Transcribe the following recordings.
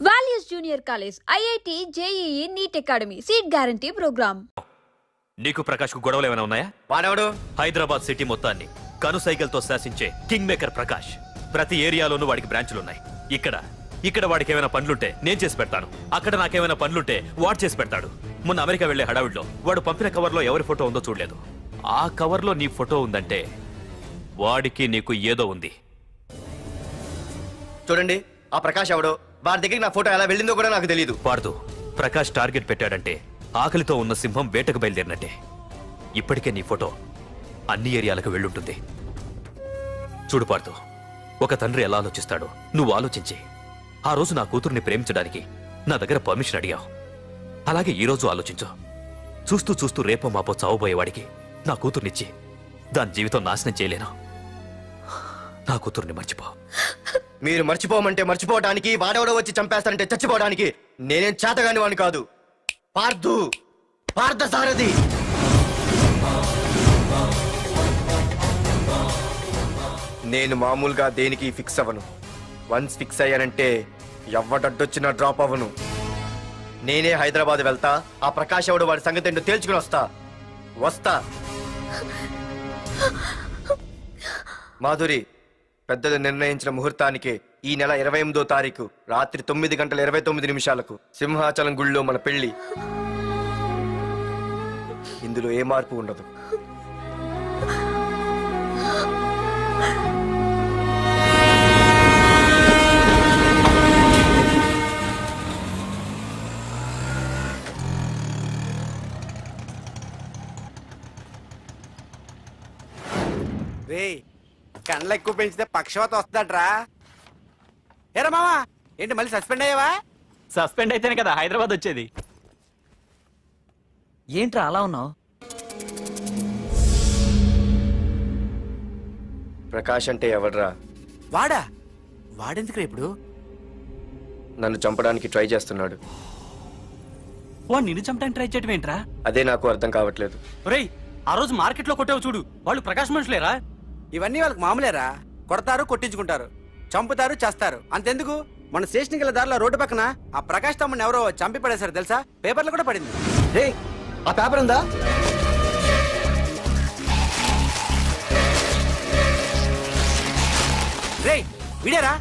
Values junior college, IIT, JEE, NEET academy, seat guarantee programme. నీకు ప్రకాష్ కు గొడవలు ఏమైనా ఉన్నాయా? వాడెవడు? హైదరాబాద్ సిటీ మొత్తాన్ని కను సైకిల్తో శాసించే కింగ్ మేకర్ ప్రకాష్. ప్రతి ఏరియాలోనూ వాడికి బ్రాంచులున్నాయి. ఇక్కడ వాడికి ఏమైనా పనులుంటే నేను చేసి పెడతాను, అక్కడ నాకేమైనా పనులుంటే వాడు చేసి పెడతాడు. మొన్న అమెరికా వెళ్లే హడావిడిలో వాడు పంపిన కవర్లో ఎవరి ఫోటో ఉందో చూడలేదు. ఆ కవర్లో నీ ఫోటో ఉందంటే వాడికి నీకు ఏదో ఉంది. చూడండి, ఆ ప్రకాష్ ఎవడో, వాడి దగ్గరికి నా ఫోటో ఎలా వెళ్ళిందో కూడా నాకు తెలియదు. పార్దు, ప్రకాష్ టార్గెట్ పెట్టాడంటే ఆకలితో ఉన్న సింహం వేటకు బయలుదేరినట్టే. ఇప్పటికే నీ ఫోటో అన్ని ఏరియాలకు వెళ్ళుంటుంది. చూడు పార్దు, ఒక తండ్రి ఎలా ఆలోచిస్తాడో నువ్వు ఆలోచించి ఆ రోజు నా కూతుర్ని ప్రేమించడానికి నా దగ్గర పర్మిషన్ అడిగావు. అలాగే ఈ రోజు ఆలోచించు. చూస్తూ చూస్తూ రేపో మాపో చావబోయేవాడికి నా కూతుర్నిచ్చి దాని జీవితం నాశనం చేయలేను. నా కూతుర్ని మర్చిపో. మీరు మర్చిపోమంటే మర్చిపోవడానికి, వాడెవడో వచ్చి చంపేస్తానంటే చచ్చిపోవడానికి నేనేం చేతగాని వాడిని కాదు. పార్థసారథి. నేను మామూలుగా దేనికి ఫిక్స్ అవ్వను. వన్స్ ఫిక్స్ అయ్యానంటే ఎవ్వడడ్డొచ్చినా డ్రాప్ అవ్వను. నేనే హైదరాబాద్ వెళ్తా, ఆ ప్రకాష్ ఎవడు వాడి సంగతి ఏంటో తేల్చుకుని వస్తా. మాధురి, పెద్దలు నిర్ణయించిన ముహూర్తానికి ఈ నెల 28వ తారీఖు రాత్రి 9:29 సింహాచలం గుళ్ళో మన పెళ్లి. ఇందులో ఏ మార్పు ఉండదు. కండ్లు ఎక్కువ పెంచితే పక్షవాత వస్తాడ్రా. ఏరా మామా, ఏంటి మళ్ళీ సస్పెండ్ అయ్యావా? సస్పెండ్ అయితేనే కదా హైదరాబాద్ వచ్చేది. ఏంట్రా అలా ఉన్నావు? ప్రకాష్ అంటే ఎవడ్రా? వాడెందుకు ఇప్పుడు నన్ను చంపడానికి ట్రై చేస్తున్నాడు. వాడు నిన్ను చంపడానికి ట్రై చేయడం ఏంట్రా? అదే నాకు అర్థం కావట్లేదు. ఒరేయ్, ఆ రోజు మార్కెట్ లో కొట్టావు చూడు, వాళ్ళు ప్రకాష్ మనుషులేరా? ఇవన్నీ వాళ్ళకి మామూలేరా. కొడతారు, కొట్టించుకుంటారు, చంపుతారు, చేస్తారు. అంతెందుకు, మన స్టేషన్కి వెళ్ళే దారిలో రోడ్డు పక్కన ఆ ప్రకాష్ తమ్ముని ఎవరో చంపి పడేశారు తెలుసా? పేపర్లు కూడా పడింది. రే, ఆ పేపర్ ఉందా? రే విడేరా.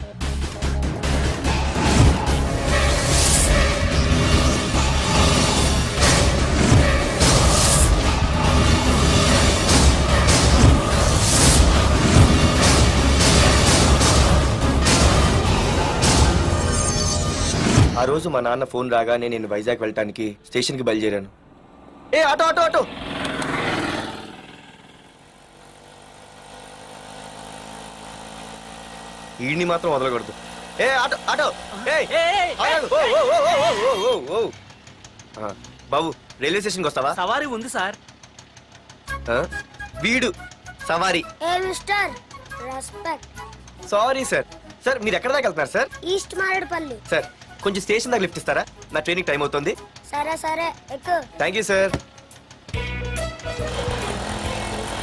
ఆ రోజు మా నాన్న ఫోన్ రాగానే నేను వైజాగ్ వెళ్ళటానికి స్టేషన్కి బయలుదేరాను. ఏ ఆటో ఆటో ఆటో! ఈడిని మాత్రం వదలకూడదు. ఏ ఆటో ఆటో! బాబు, రైల్వే స్టేషన్కి వస్తావా? సవారీ ఉంది సార్. వీడు సవారీ. Sorry sir. సార్, మీరు ఎక్కడ దాకా వెళ్తున్నారు సార్? ఈస్ట్ మారేడుపల్లి. సార్, కొంచెం స్టేషన్ దాకా లిఫ్ట్ ఇస్తారా? నా ట్రైనింగ్ టైం అవుతుంది. సరే ఎక్కు. Thank you sir.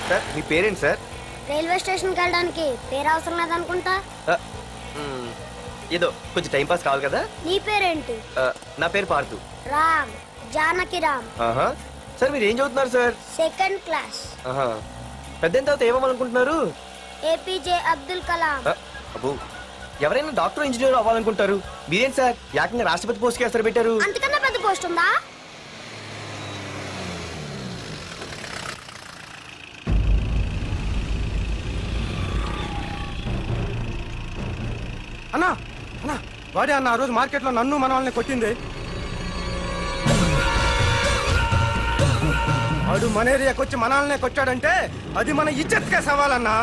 సార్, మీ పేరేంటి సార్? రైల్వే స్టేషన్కి వెళ్ళడానికి పేరు అవసరం లేదనుకుంటా. ఏదో కొంచెం టైం పాస్ కావాలి కదా. నీ పేరేంటి? నా పేరు పార్థు. రామ్, జానకి రామ్. సార్, మీరు ఏం చదువుతున్నారు సార్? Second class. పెద్ద తర్వాత ఏమవ్వాలనుకుంటున్నారు? ఏపీజే అబ్దుల్ కలాం. అబ్బో, ఎవరైనా డాక్టర్ ఇంజనీర్ అవ్వాలనుకుంటారు. మీరేంటి సార్ ఏకంగా రాష్ట్రపతి పోస్ట్ కి ఎసరు పెట్టారు? అంతకన్నా పెద్ద పోస్ట్ ఉందా? అన్నా అన్నా, వాడే అన్న ఆ రోజు మార్కెట్ లో నన్ను మన వాళ్ళని కొట్టింది. వాడు మన ఏరియాకి వచ్చి మన వాళ్ళనే కొట్టాడంటే అది మన ఇజ్జత్కే సవాలన్నా.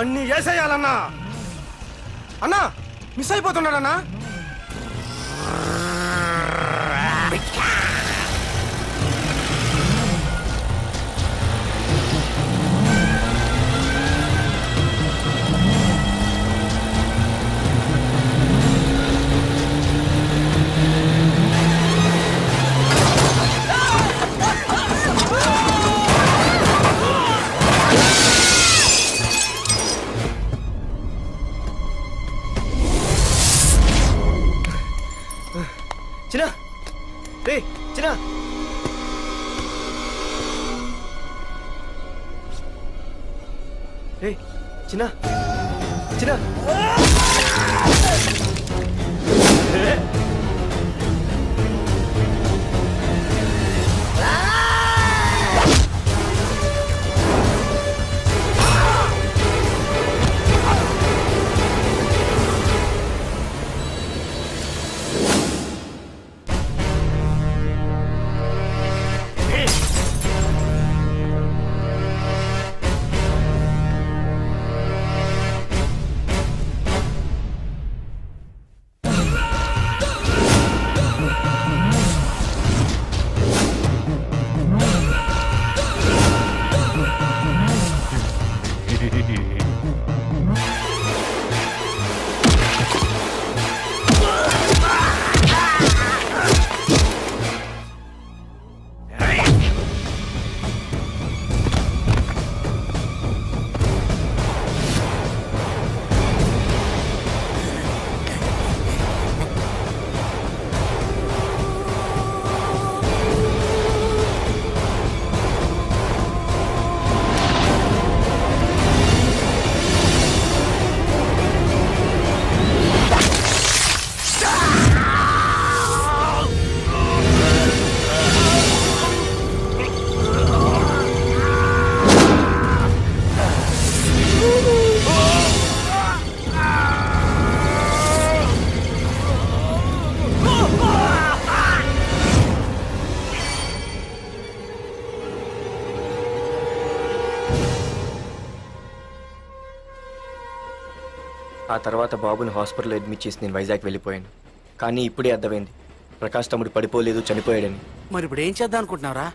అన్ని వేసేయాలన్నా. అన్నా, మిస్ అయిపోతున్నాడన్నా. చిన్న రే చిన్న రే చిన్న చిన్న ఆ తర్వాత బాబుని హాస్పిటల్లో అడ్మిట్ చేసి నేను వైజాగ్ వెళ్ళిపోయాను. కానీ ఇప్పుడే అర్థమైంది ప్రకాష్ తమ్ముడు పడిపోలేదు, చనిపోయాడని. మరి ఇప్పుడు ఏం చేద్దాం అనుకుంటున్నావురా?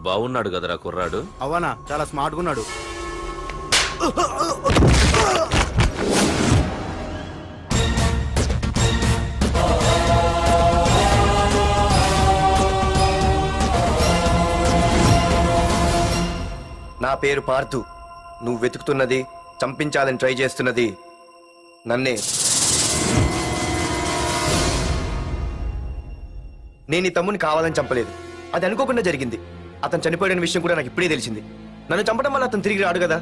బాగున్నాడు కదరా కుర్రాడు. అవనా చాలా స్మార్ట్గా ఉన్నాడు. నా పేరు పార్థు. నువ్వు వెతుకుతున్నది, చంపించాలని ట్రై చేస్తున్నది నన్నే. నేను ఈ తమ్ముని కావాలని చంపలేదు, అది అనుకోకుండా జరిగింది. అతను చనిపోయిన విషయం కూడా నాకు ఇప్పుడే తెలిసింది. నన్ను చంపడం వల్ల అతను తిరిగి రాడు కదా,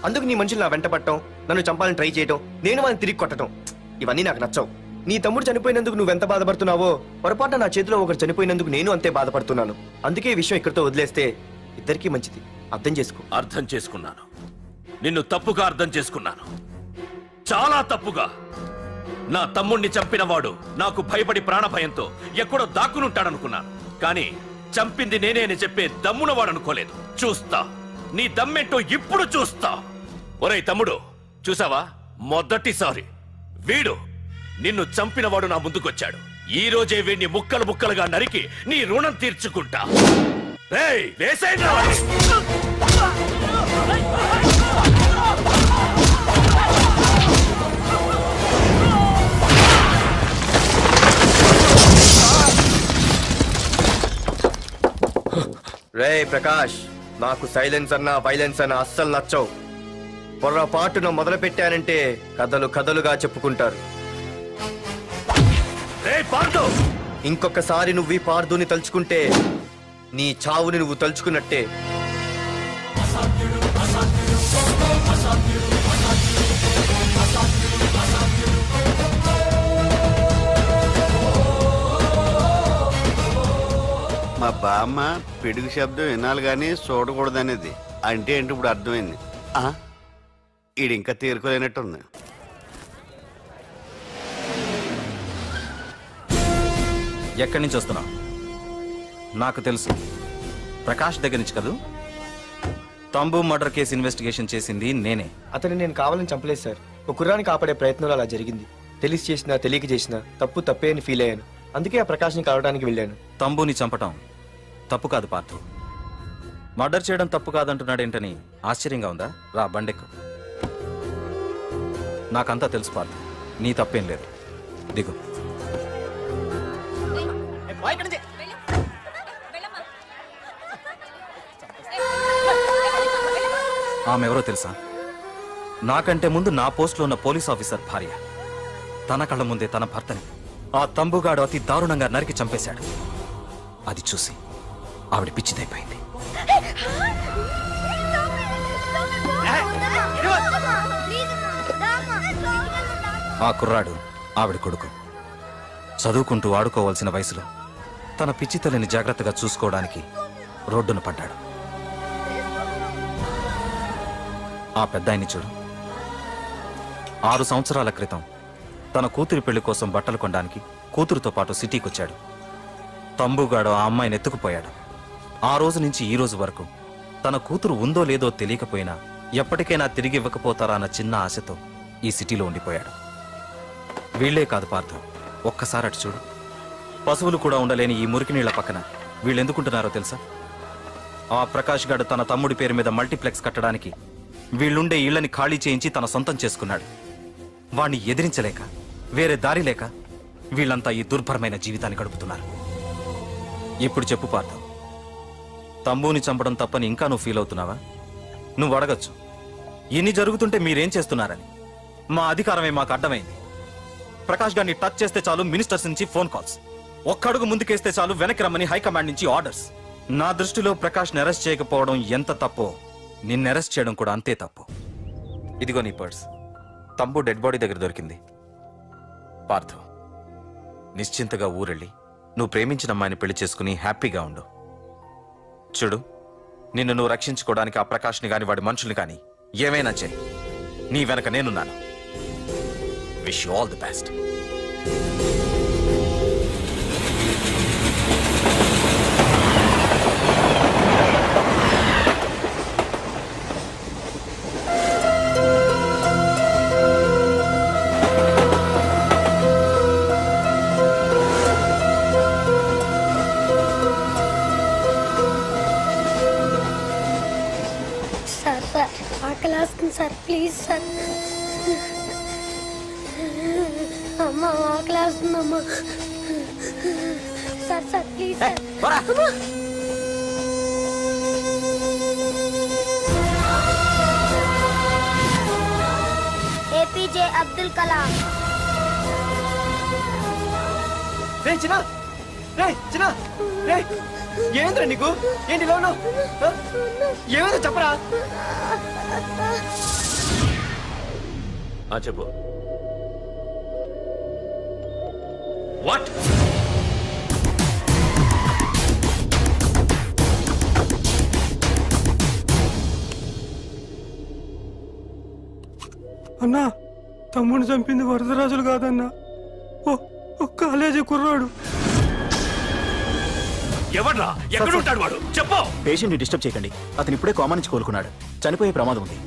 అందుకు నీ మనుషులు నా వెంట పట్టడం, నన్ను చంపాలని ట్రై చేయడం, నేను వాళ్ళని తిరిగి కొట్టడం, ఇవన్నీ నాకు నచ్చవు. నీ తమ్ముడు చనిపోయినందుకు నువ్వెంత బాధపడుతున్నావో, పొరపాటున నా చేతిలో ఒకరు చనిపోయినందుకు నేను అంతే బాధపడుతున్నాను. అందుకే ఈ విషయం ఇక్కడితో వదిలేస్తే ఇద్దరికీ మంచిది. అర్థం చేసుకో. అర్థం చేసుకున్నాను. నిన్ను తప్పుగా అర్థం చేసుకున్నాను, చాలా తప్పుగా. నా తమ్ముణ్ణి చంపినవాడు నాకు భయపడి ప్రాణభయంతో ఎక్కడో దాక్కునుంటాడనుకున్నాను. కానీ చంపింది నేనే అని చెప్పే దమ్మునవాడు అనుకోలేదు. చూస్తా, నీ దమ్మేంటో ఇప్పుడు చూస్తా. ఒరేయ్ తమ్ముడు, చూసావా, మొదటిసారి వీడు నిన్ను చంపినవాడు నా ముందుకొచ్చాడు. ఈ రోజే వీడిని ముక్కలు ముక్కలుగా నరికి నీ రుణం తీర్చుకుంటా. వేసేయండి. రే ప్రకాష్, నాకు సైలెన్స్ అన్నా వైలెన్స్ అన్నా అస్సలు నచ్చవు. పొర్రపాటున మొదలు పెట్టానంటే కథలు కథలుగా చెప్పుకుంటారు. ఇంకొకసారి నువ్వు ఈ పార్థుని తలుచుకుంటే నీ చావుని నువ్వు తలుచుకున్నట్టే. మా బామ్మ పిడుగు శబ్దం వినాలి కానీ చూడకూడదనేది. అంటే ఏంటి ఇప్పుడు అర్థమైంది. ఈడు ఇంకా తీరుకోలేనట్టుంది. ఎక్కడి నుంచి వస్తున్నావు? నాకు తెలుసు, ప్రకాష్ దగ్గర నుంచి కదూ. తంబు మర్డర్ కేసు ఇన్వెస్టిగేషన్ చేసింది నేనే. అతన్ని నేను కావాలని చంపలేదు సార్. ఒక కుర్రాన్ని కాపాడే ప్రయత్నంలో అలా జరిగింది. తెలిసి చేసినా తెలియక చేసినా తప్పు తప్పే అని ఫీల్ అయ్యాను. అందుకే ఆ ప్రకాష్ని కలవడానికి వెళ్ళాను. తంబుని చంపటం తప్పు కాదు పార్థు. మర్డర్ చేయడం తప్పు కాదంటున్నాడేంటని ఆశ్చర్యంగా ఉందా? రా బండెక్కు. నాకంతా తెలుసు పార్థు, నీ తప్పేం లేదు. దిగు. ఆమె ఎవరో తెలుసా? నాకంటే ముందు నా పోస్టులో ఉన్న పోలీస్ ఆఫీసర్ భార్య. తన కళ్ళ ముందే తన భర్తని ఆ తంబుగాడు అతి దారుణంగా నరికి చంపేశాడు. అది చూసి ఆవిడ పిచ్చిదైపోయింది. ఆ కుర్రాడు ఆవిడ కొడుకు. చదువుకుంటూ ఆడుకోవాల్సిన వయసులో తన పిచ్చి తల్లిని జాగ్రత్తగా చూసుకోవడానికి రోడ్డున పడ్డాడు. ఆ పెద్దాయన్ని చూడు. 6 సంవత్సరాల క్రితం తన కూతురి పెళ్లి కోసం బట్టలు కొనడానికి కూతురుతో పాటు సిటీకి వచ్చాడు. తంబుగాడు ఆ అమ్మాయిని ఎత్తుకుపోయాడు. ఆ రోజు నుంచి ఈ రోజు వరకు తన కూతురు ఉందో లేదో తెలియకపోయినా ఎప్పటికైనా తిరిగి ఇవ్వకపోతారా అన్న చిన్న ఆశతో ఈ సిటీలో ఉండిపోయాడు. వీళ్లే కాదు పార్థు, ఒక్కసారి అటు చూడు. పశువులు కూడా ఉండలేని ఈ మురికి నీళ్ల పక్కన వీళ్ళెందుకుంటున్నారో తెలుసా? ఆ ప్రకాష్ గాడు తన తమ్ముడి పేరు మీద మల్టీప్లెక్స్ కట్టడానికి వీళ్ళుండే ఇళ్లని ఖాళీ చేయించి తన సొంతం చేసుకున్నాడు. వాణ్ణి ఎదిరించలేక, వేరే దారి లేక వీళ్ళంతా ఈ దుర్భరమైన జీవితాన్ని గడుపుతున్నారు. ఇప్పుడు చెప్పు పార్థు, తమ్ముని చంపడం తప్పని ఇంకా నువ్వు ఫీల్ అవుతున్నావా? నువ్వు అడగచ్చు, ఇన్ని జరుగుతుంటే మీరేం చేస్తున్నారని. మా అధికారమే మాకు అడ్డమైంది. ప్రకాష్ గారిని టచ్ చేస్తే చాలు మినిస్టర్స్ నుంచి ఫోన్ కాల్స్, ఒక్కడుగు ముందుకేస్తే చాలు వెనక్కి రమ్మని హైకమాండ్ నుంచి ఆర్డర్స్. నా దృష్టిలో ప్రకాష్ని అరెస్ట్ చేయకపోవడం ఎంత తప్పో నిన్ను అరెస్ట్ చేయడం కూడా అంతే తప్పు. ఇదిగో నీ పర్స్, తమ్ము డెడ్ బాడీ దగ్గర దొరికింది. పార్థు, నిశ్చింతగా ఊరెళ్ళి నువ్వు ప్రేమించిన అమ్మాయిని పెళ్లి చేసుకుని హ్యాపీగా ఉండు. చూడు, నిన్ను నువ్వు రక్షించుకోవడానికి ఆ ప్రకాష్ని గాని వాడి మనుషుల్ని కానీ ఏమైనా చేయి. నీ వెనక నేనున్నాను. Wish you all the best. Sir please sir. అమ్మా క్లాస్ ఉందమ్మా. Sir sir please sir. APJ Abdul Kalam. ఏంద్రా నీకు? ఏంటి లోను? ఏమైనా చెప్పరా? చెప్పు. వాట్? అన్నా, తమ్ముడిని చంపింది వరదరాజులు కాదన్నా, ఓ కాలేజీ కుర్రాడు. ఎవడ్రా? ఎక్కడుంటాడు వాడు? చెప్పు. పేషెంట్ ని డిస్టర్బ్ చేయకండి. అతను ఇప్పుడే కోమా నుంచి కోలుకున్నాడు. చనిపోయే ప్రమాదం ఉంది.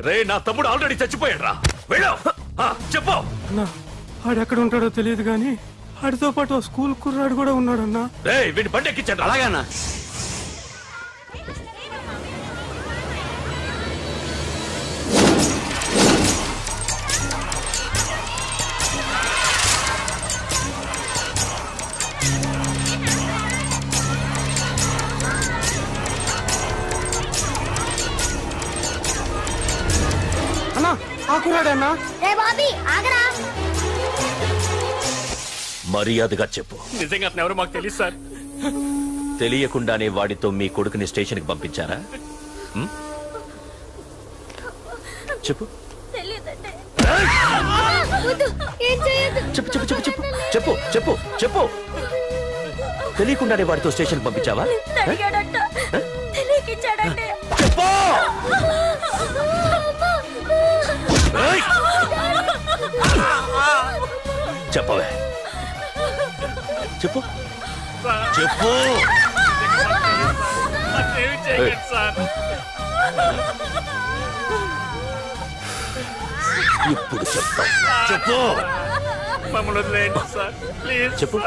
రే, నా తమ్ముడు ఆల్రెడీ చచ్చిపోయాడు రా. వెళ్ళు. చెప్పు. అన్నా, ఆడెక్కడ ఉంటాడో తెలియదు కానీ ఆడితో పాటు స్కూల్ కుర్రాడు కూడా ఉన్నాడన్నా. రే, వీడిని బండి ఎక్కించండి. అలాగన్నా. మర్యాదగా చెప్పు. నిజంగా అతను ఎవరో మాకు తెలియదు సార్. తెలియకుండానే వాడితో మీ కొడుకుని స్టేషన్కి పంపించారా? చెప్పు. చెప్పు చెప్పు చెప్పు చెప్పు చెప్పు చెప్పు చెప్పు. తెలియకుండానే వాడితో స్టేషన్కి పంపించావా? చెప్పవే, చెప్పు చెప్పు. ఇప్పుడు చెప్తా. చెప్పు. చెప్పు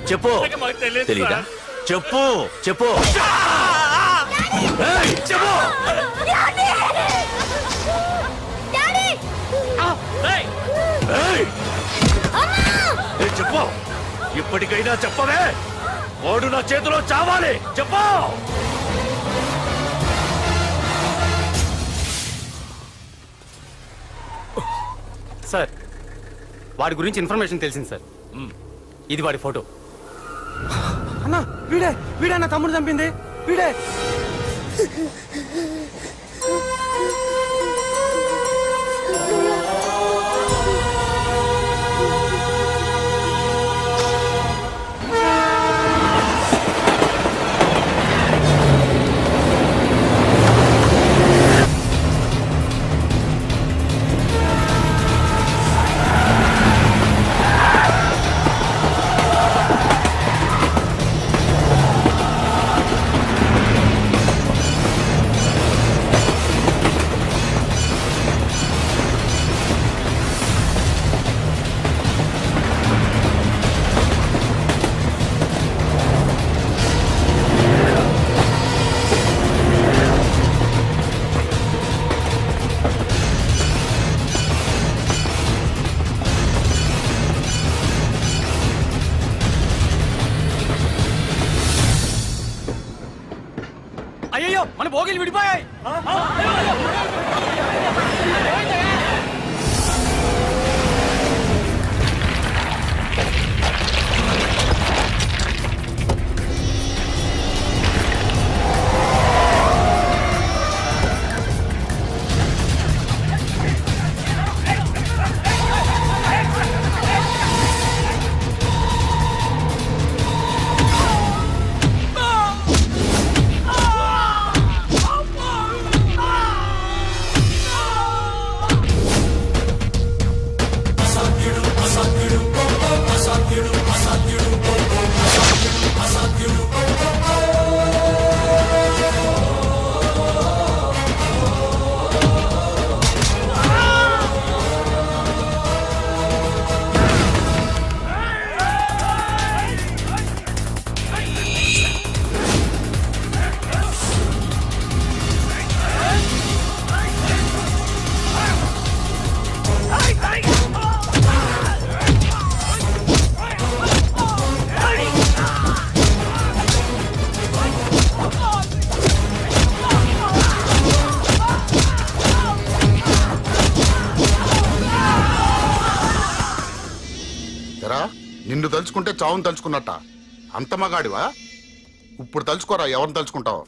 చెప్పు. తెలీదా? చెప్పు చెప్పు చెప్పు. చెప్పు. ఇప్పటికైనా చెప్పవే. వాడు నా చేతిలో చావాలి. చెప్పు. సార్ వాడి గురించి ఇన్ఫర్మేషన్ తెలిసింది సార్. ఇది వాడి ఫోటో. అన్నా వీడే నా తమ్ముడు చంపింది వీడే. అయ్యో మన భోగిలు విడిపోయాయి. నిన్ను తలుచుకుంటే చావును తలుచుకున్నట్ట. అంత మగాడివా? ఇప్పుడు తలుచుకోరా, ఎవరిని తలుచుకుంటావు?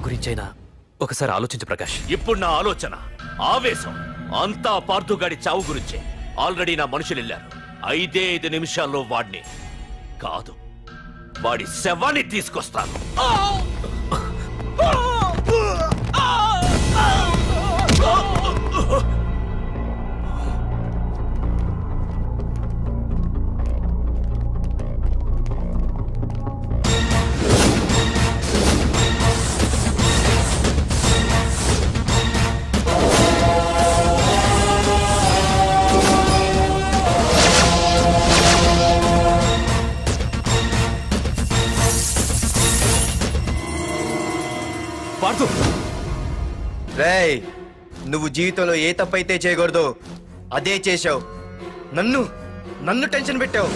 గురించైనా ఒకసారి ఆలోచించు ప్రకాష్. ఇప్పుడు నా ఆలోచన, ఆవేశం అంతా పార్థుగాడి చావు గురించే. ఆల్రెడీ నా మనుషులు వెళ్ళారు. 5 నిమిషాల్లో వాడిని కాదు, వాడి శవాన్ని తీసుకొస్తాను. రేయ్, నువ్వు జీవితంలో ఏ తప్పైతే చేయకూడదు అదే చేశావు. నన్ను నన్ను టెన్షన్ పెట్టావు.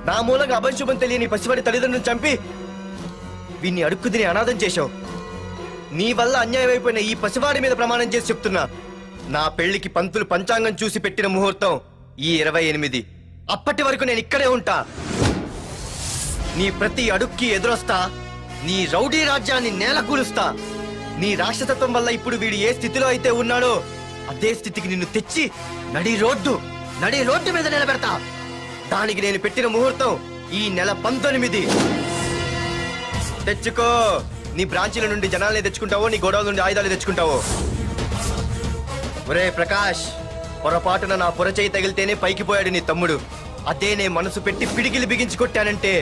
నా మూలంగా అభంశుభం తెలియని పసివాడి తల్లిదండ్రులను చంపి వీన్ని అడుక్కు తిని అనాథం చేశావు. నీ వల్ల అన్యాయం అయిపోయిన ఈ పసివాడి మీద ప్రమాణం చేసి చెప్తున్నా, నా పెళ్లికి పంతులు పంచాంగం చూసి పెట్టిన ముహూర్తం ఈ 28. అప్పటి వరకు నేను ఇక్కడే ఉంటా. నీ ప్రతి అడుక్కి ఎదురొస్తా. నీ రౌడీ రాజ్యాన్ని నేలకూలుస్తా. నీ రాక్షసత్వం వల్ల ఇప్పుడు వీడు ఏ స్థితిలో అయితే ఉన్నాడో అదే స్థితికి నిన్ను తెచ్చి నడి రోడ్డు మీద నిలబెడతా. దానికి నేను పెట్టిన ముహూర్తం ఈ నెల 19. తెచ్చుకో. నీ బ్రాంచీల నుండి జనాల్ని తెచ్చుకుంటావో, నీ గొడవల నుండి ఆయుధాలు తెచ్చుకుంటావో. ఒరే ప్రకాష్, పొరపాటున నా పొరచేయి తగిలితేనే పైకి పోయాడు నీ తమ్ముడు. అదే నే మనసు పెట్టి పిడికిలి బిగించి కొట్టానంటే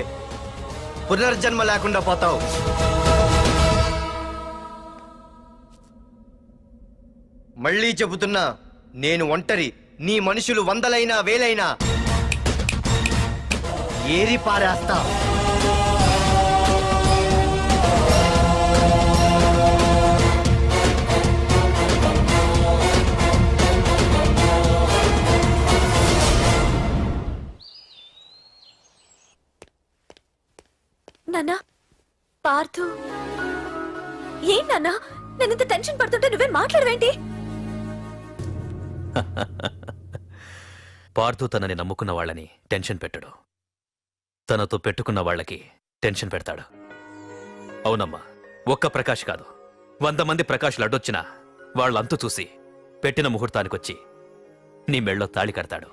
పునర్జన్మ లేకుండా పోతావు. మళ్ళీ చెబుతున్నా, నేను ఒంటరి. నీ మనుషులు 100లైనా 1000లైనా ఏరి పారేస్తా. నాన్నా, పార్థు, ఏం నాన్నా? నేను ఇంత టెన్షన్ పడుతుంటే నువ్వే మాట్లాడవేంటి? పార్థు తనని నమ్ముకున్న వాళ్ళని టెన్షన్ పెట్టడు, తనతో పెట్టుకున్న వాళ్ళకి టెన్షన్ పెడతాడు. అవునమ్మా, ఒక్క ప్రకాష్ కాదు, 100 మంది ప్రకాష్లు అడ్డొచ్చినా వాళ్ళంతు చూసి పెట్టిన ముహూర్తానికొచ్చి నీ మెళ్ళో తాళి కడతాడు.